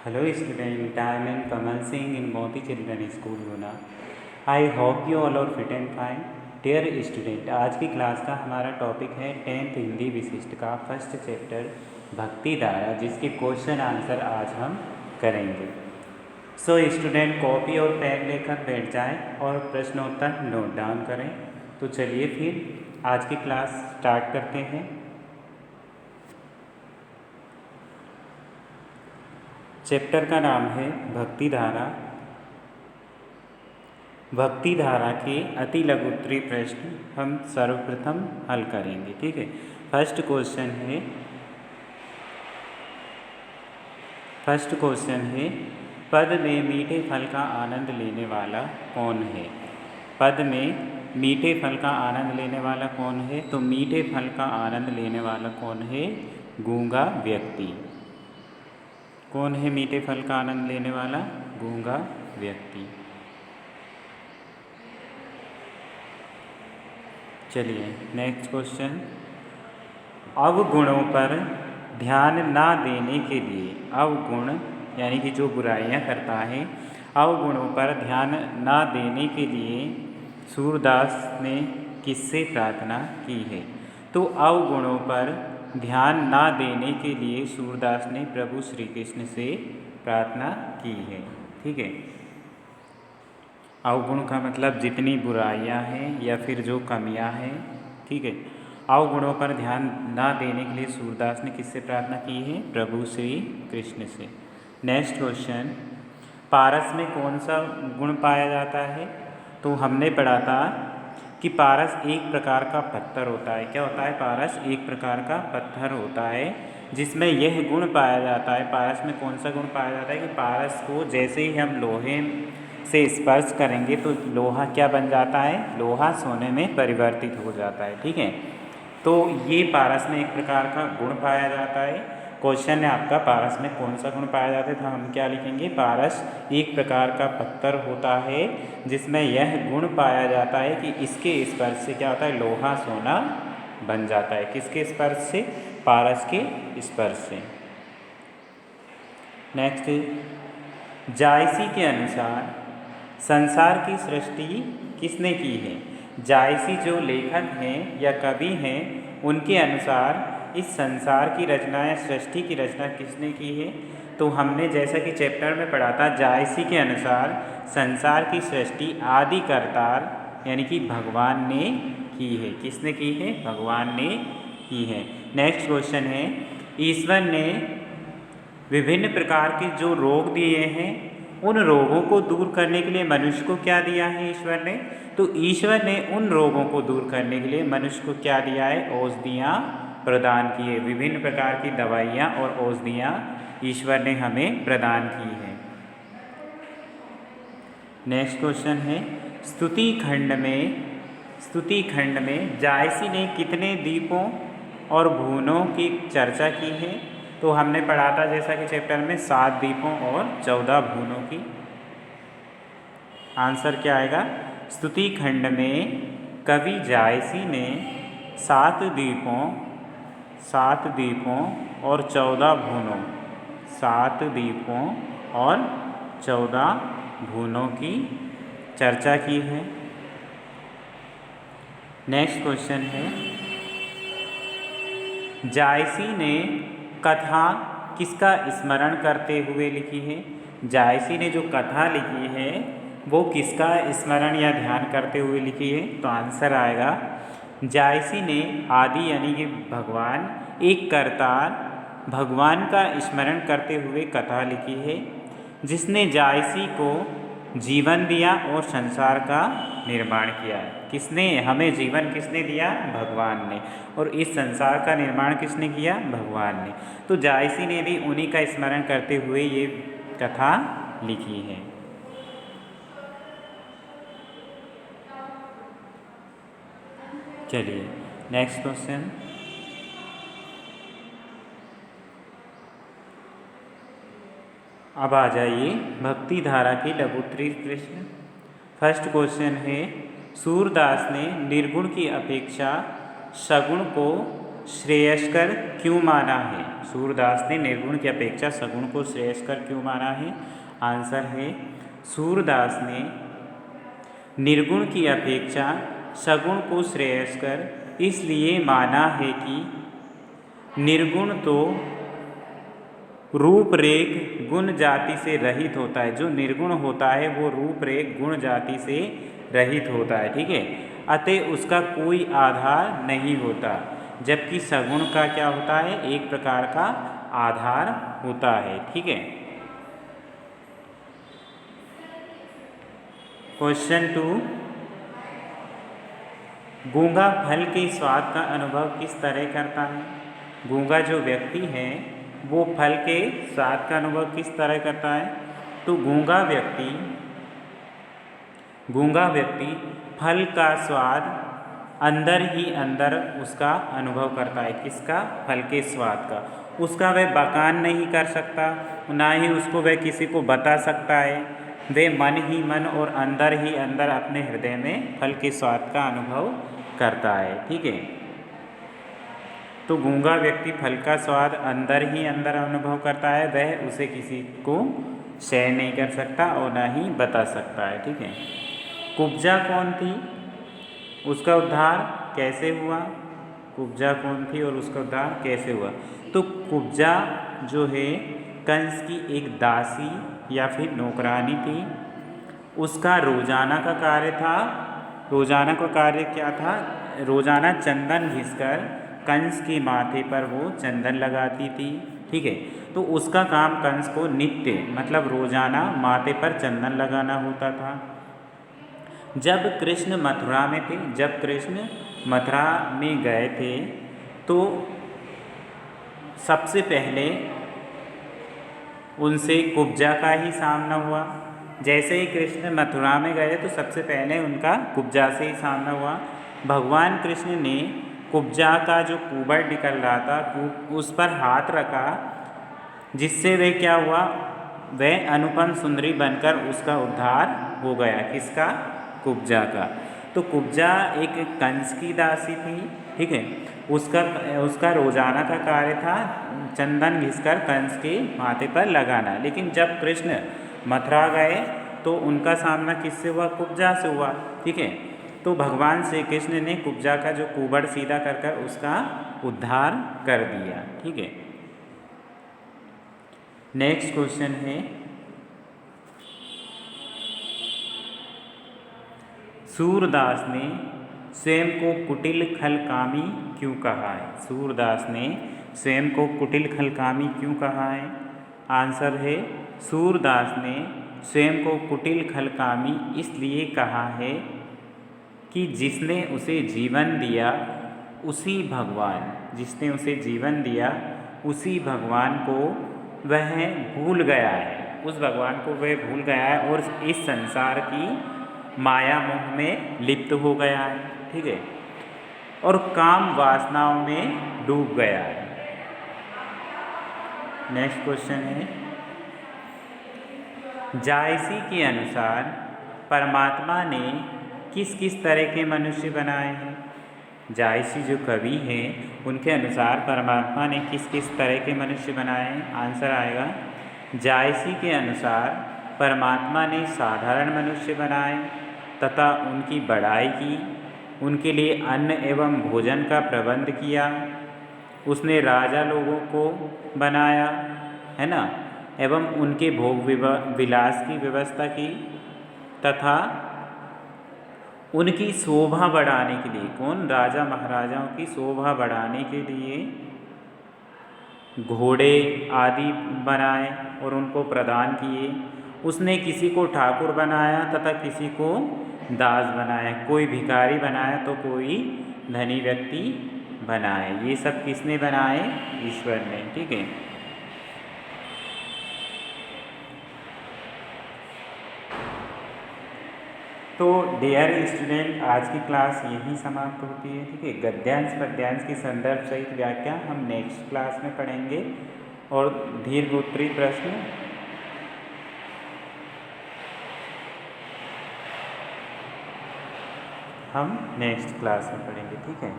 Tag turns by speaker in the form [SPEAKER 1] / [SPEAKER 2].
[SPEAKER 1] Hello student, I am Kamal Singh in Moti Children School Guna. I hope you all are fit and fine. Dear student, आज की class का हमारा topic है 10th Hindi विशिष्ट का first chapter भक्ति धारा, जिसके क्वेश्चन आंसर आज हम करेंगे। सो स्टूडेंट कॉपी और पेन लेकर बैठ जाएं और प्रश्नोत्तर नोट डाउन करें। तो चलिए फिर आज की क्लास स्टार्ट करते हैं। चैप्टर का नाम है भक्ति धारा। भक्ति धारा के अति लघु उत्तरीय प्रश्न हम सर्वप्रथम हल करेंगे। ठीक है, फर्स्ट क्वेश्चन है पद में मीठे फल का आनंद लेने वाला कौन है। पद में मीठे फल का आनंद लेने वाला कौन है? तो मीठे फल का आनंद लेने वाला कौन है? गूंगा व्यक्ति। कौन है मीठे फल का आनंद लेने वाला? गूंगा व्यक्ति। चलिए नेक्स्ट क्वेश्चन, अवगुणों पर ध्यान ना देने के लिए, अवगुण यानी कि जो बुराइयां करता है, अवगुणों पर ध्यान ना देने के लिए सूरदास ने किससे प्रार्थना की है? तो अवगुणों पर ध्यान ना देने के लिए सूरदास ने प्रभु श्री कृष्ण से प्रार्थना की है। ठीक है, अवगुण का मतलब जितनी बुराइयां हैं या फिर जो कमियां हैं। ठीक है, अवगुणों पर ध्यान ना देने के लिए सूरदास ने किससे प्रार्थना की है? प्रभु श्री कृष्ण से। नेक्स्ट क्वेश्चन, पारस में कौन सा गुण पाया जाता है? तो हमने पढ़ा था कि पारस एक प्रकार का पत्थर होता है। क्या होता है? पारस एक प्रकार का पत्थर होता है जिसमें यह गुण पाया जाता है। पारस में कौन सा गुण पाया जाता है कि पारस को जैसे ही हम लोहे से स्पर्श करेंगे तो लोहा क्या बन जाता है? लोहा सोने में परिवर्तित हो जाता है। ठीक है, तो ये पारस में एक प्रकार का गुण पाया जाता है। क्वेश्चन है आपका, पारस में कौन सा गुण पाया जाता है? तो हम क्या लिखेंगे? पारस एक प्रकार का पत्थर होता है जिसमें यह गुण पाया जाता है कि इसके स्पर्श से क्या होता है? लोहा सोना बन जाता है। किसके स्पर्श से? पारस के स्पर्श से। नेक्स्ट, जायसी के अनुसार संसार की सृष्टि किसने की है? जायसी जो लेखक हैं या कवि हैं, उनके अनुसार इस संसार की रचना या सृष्टि की रचना किसने की है? तो हमने जैसा कि चैप्टर में पढ़ा था, जायसी के अनुसार संसार की सृष्टि आदि करतार यानी कि भगवान ने की है। किसने की है? भगवान ने की है। नेक्स्ट क्वेश्चन है, ईश्वर ने विभिन्न प्रकार के जो रोग दिए हैं, उन रोगों को दूर करने के लिए मनुष्य को क्या दिया है ईश्वर ने? तो ईश्वर ने उन रोगों को दूर करने के लिए मनुष्य को क्या दिया है? औषधियाँ प्रदान की है। विभिन्न प्रकार की दवाइयाँ और औषधियाँ ईश्वर ने हमें प्रदान की है। नेक्स्ट क्वेश्चन है, स्तुति खंड में जायसी ने कितने दीपों और भुवनों की चर्चा की है? तो हमने पढ़ा था जैसा कि चैप्टर में 7 दीपों और 14 भुवनों की। आंसर क्या आएगा? स्तुति खंड में कवि जायसी ने 7 दीपों और 14 भुवनों, 7 दीपों और 14 भुवनों की चर्चा की है। नेक्स्ट क्वेश्चन है, जायसी ने कथा किसका स्मरण करते हुए लिखी है? जायसी ने जो कथा लिखी है वो किसका स्मरण या ध्यान करते हुए लिखी है? तो आंसर आएगा, जायसी ने आदि यानी कि भगवान, एक करतार भगवान का स्मरण करते हुए कथा लिखी है, जिसने जायसी को जीवन दिया और संसार का निर्माण किया। किसने हमें जीवन किसने दिया? भगवान ने। और इस संसार का निर्माण किसने किया? भगवान ने। तो जायसी ने भी उन्हीं का स्मरण करते हुए ये कथा लिखी है। चलिए नेक्स्ट क्वेश्चन, अब आ जाइए भक्ति धारा के लघु उत्तरीय प्रश्न। फर्स्ट क्वेश्चन है, सूरदास ने निर्गुण की अपेक्षा सगुण को श्रेयस्कर क्यों माना है? सूरदास ने निर्गुण की अपेक्षा सगुण को श्रेयस्कर क्यों माना है? आंसर है, सूरदास ने निर्गुण की अपेक्षा सगुण को श्रेयस्कर इसलिए माना है कि निर्गुण तो रूप रेख गुण जाति से रहित होता है। जो निर्गुण होता है वो रूप रेख गुण जाति से रहित होता है, ठीक है, अतः उसका कोई आधार नहीं होता। जबकि सगुण का क्या होता है? एक प्रकार का आधार होता है, ठीक है। क्वेश्चन 2, गूंगा फल के स्वाद का अनुभव किस तरह करता है? गूंगा जो व्यक्ति है वो फल के स्वाद का अनुभव किस तरह करता है? तो गूंगा व्यक्ति फल का स्वाद अंदर ही अंदर उसका अनुभव करता है। किसका? फल के स्वाद का। उसका वह बखान नहीं कर सकता, ना ही उसको वह किसी को बता सकता है। वे मन ही मन और अंदर ही अंदर अपने हृदय में फल के स्वाद का अनुभव करता है, ठीक है। तो गूंगा व्यक्ति फल का स्वाद अंदर ही अंदर अनुभव करता है, वह उसे किसी को शेयर नहीं कर सकता और ना ही बता सकता है, ठीक है। कुब्जा कौन थी? उसका उद्धार कैसे हुआ? कुब्जा कौन थी और उसका उद्धार कैसे हुआ? तो कुब्जा जो है कंस की एक दासी या फिर नौकरानी थी। उसका रोजाना का कार्य था, रोजाना का कार्य क्या था? रोजाना चंदन घिसकर कंस के माथे पर वो चंदन लगाती थी, ठीक है। तो उसका काम कंस को नित्य मतलब रोजाना माथे पर चंदन लगाना होता था। जब कृष्ण मथुरा में थे, जब कृष्ण मथुरा में गए थे तो सबसे पहले उनसे कुब्जा का ही सामना हुआ। जैसे ही कृष्ण मथुरा में गए तो सबसे पहले उनका कुब्जा से ही सामना हुआ। भगवान कृष्ण ने कुब्जा का जो कुबड़ निकल रहा था उस पर हाथ रखा, जिससे वह क्या हुआ? वह अनुपम सुंदरी बनकर उसका उद्धार हो गया। किसका? कुब्जा का। तो कुब्जा एक कंस की दासी थी, ठीक है। उसका रोजाना का कार्य था चंदन घिसकर कंस के माथे पर लगाना। लेकिन जब कृष्ण मथुरा गए तो उनका सामना किससे हुआ? कुब्जा से हुआ, ठीक है। तो भगवान श्री कृष्ण ने कुब्जा का जो कुबड़ सीधा कर कर उसका उद्धार कर दिया, ठीक है। नेक्स्ट क्वेश्चन है, सूरदास ने स्वयं को कुटिल खलकामी क्यों कहा है? सूरदास ने स्वयं को कुटिल खलकामी क्यों कहा है? आंसर है, सूरदास ने स्वयं को कुटिल खलकामी इसलिए कहा है कि जिसने उसे जीवन दिया उसी भगवान, जिसने उसे जीवन दिया उसी भगवान को वह भूल गया है। उस भगवान को वह भूल गया है और इस संसार की माया मोह में लिप्त हो गया है, ठीक है, और काम वासनाओं में डूब गया है। नेक्स्ट क्वेश्चन है, जायसी के अनुसार परमात्मा ने किस किस तरह के मनुष्य बनाए हैं? जायसी जो कवि हैं उनके अनुसार परमात्मा ने किस किस तरह के मनुष्य बनाए हैं? आंसर आएगा, जायसी के अनुसार परमात्मा ने साधारण मनुष्य बनाए तथा उनकी बड़ाई की, उनके लिए अन्न एवं भोजन का प्रबंध किया। उसने राजा लोगों को बनाया, है ना, एवं उनके भोग विलास की व्यवस्था की तथा उनकी शोभा बढ़ाने के लिए, कौन? राजा महाराजाओं की शोभा बढ़ाने के लिए घोड़े आदि बनाए और उनको प्रदान किए। उसने किसी को ठाकुर बनाया तथा किसी को दास बनाया, कोई भिखारी बनाया तो कोई धनी व्यक्ति बनाए। ये सब किसने बनाए? ईश्वर ने, ठीक है। तो डियर स्टूडेंट, आज की क्लास यहीं समाप्त होती है, ठीक है। गद्यांश पद्यांश की संदर्भ सहित व्याख्या हम नेक्स्ट क्लास में पढ़ेंगे और दीर्घ उत्तरी प्रश्न हम नेक्स्ट क्लास में पढ़ेंगे, ठीक है।